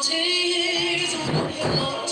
tears on your mountain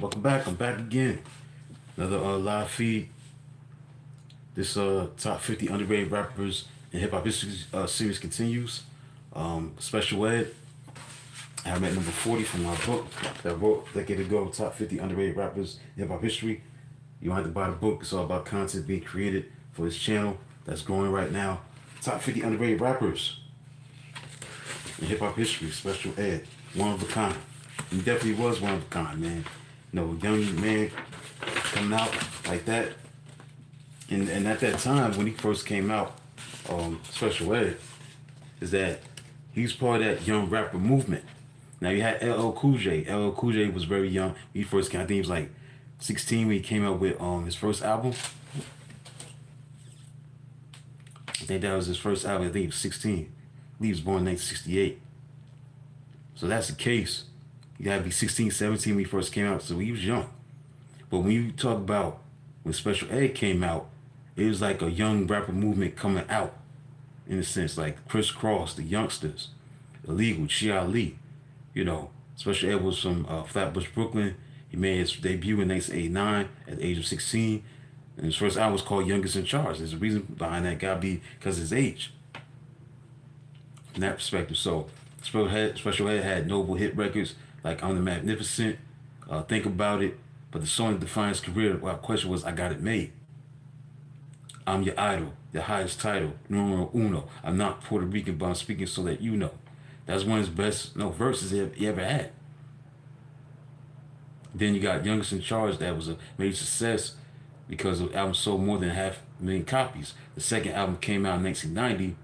Welcome back. I'm back again. Another live feed. This top 50 underrated rappers in hip hop history series continues. Special ed. I'm at number 40 from my book that I wrote a decade ago. Top 50 underrated rappers in hip hop history. You don't have to buy the book. It's all about content being created for this channel that's growing right now. Top 50 underrated rappers in hip hop history. Special ed. One of a kind. He definitely was one of a kind, man. You know, young man coming out like that. And at that time, when he first came out, Special Ed, is that he's part of that young rapper movement. Now you had LL Cool J. LL Cool J was very young. He first came, I think he was like 16 when he came out with his first album. I think that was his first album. I think he was 16. I think he was born in 1968. So that's the case. You gotta be 16, 17 when he first came out. So he was young. But when you talk about when Special Ed came out, it was like a young rapper movement coming out, in a sense, like Chris Cross, the youngsters, Illegal, Chi Ali. You know, Special Ed was from Flatbush, Brooklyn. He made his debut in 1989 at the age of 16. And his first album was called Youngest in Charge. There's a reason behind that, gotta be because of his age. From that perspective. So Special Ed had notable hit records like I'm the Magnificent, Think About It. But the song that defined his career, well, the question was, I Got It Made. I'm your idol, the highest title, numero uno. I'm not Puerto Rican, but I'm speaking so that you know. That's one of his best verses he ever had. Then you got Youngest in Charge, that was a major success because the album sold more than 500,000 copies. The second album came out in 1990,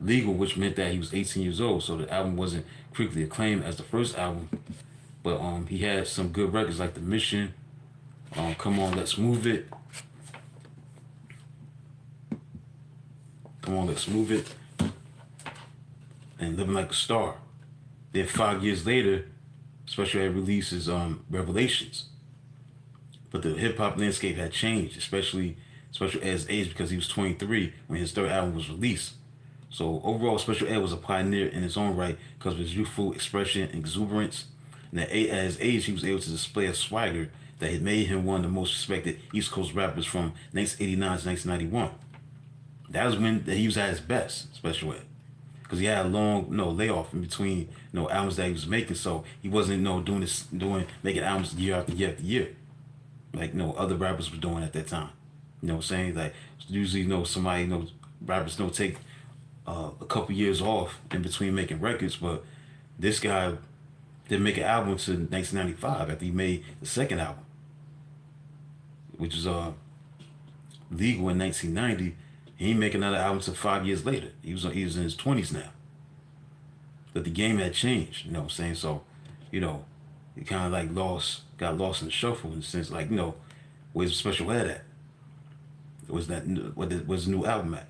Legal, which meant that he was 18 years old, so the album wasn't critically acclaimed as the first album. But he had some good records like The Mission, Come On, Let's Move It. Come On, Let's Move It. And Living Like a Star. Then 5 years later, Special Ed released his Revelations. But the hip hop landscape had changed, especially Special Ed's age, because he was 23 when his third album was released. So overall, Special Ed was a pioneer in his own right because of his youthful expression and exuberance. And at his age, he was able to display a swagger that had made him one of the most respected East Coast rappers from 1989 to 1991. That was when he was at his best, Special Ed, because he had a long layoff in between albums that he was making, so he wasn't making albums year after year after year like other rappers were doing at that time. You know what I'm saying? Like usually somebody rappers don't take a couple years off in between making records, but this guy didn't make an album until 1995 after he made the second album, which was legal in 1990. He didn't make another album until 5 years later. He was in his 20s now. But the game had changed, you know what I'm saying? So, he kind of like got lost in the shuffle in the sense like, where's Special Ed at? Was the new album at?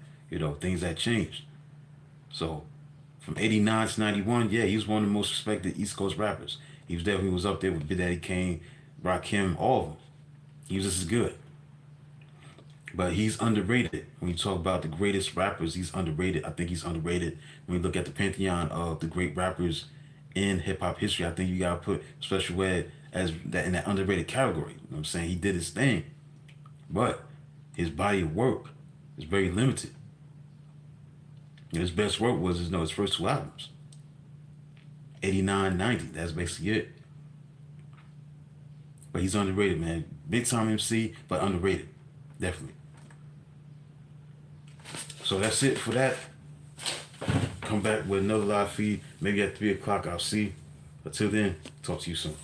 Things had changed. So, from 89 to 91, yeah, he was one of the most respected East Coast rappers. He was up there with Big Daddy Kane, Rakim, all of them. He was just as good. But he's underrated. When you talk about the greatest rappers, he's underrated. I think he's underrated. When you look at the pantheon of the great rappers in hip hop history, I think you gotta put Special Ed as that in that underrated category. You know what I'm saying? He did his thing. But his body of work is very limited. His best work was his first two albums. 89, 90. That's basically it. But he's underrated, man. Big time MC, but underrated. Definitely. So that's it for that. Come back with another live feed. Maybe at 3 o'clock, I'll see. Until then, talk to you soon.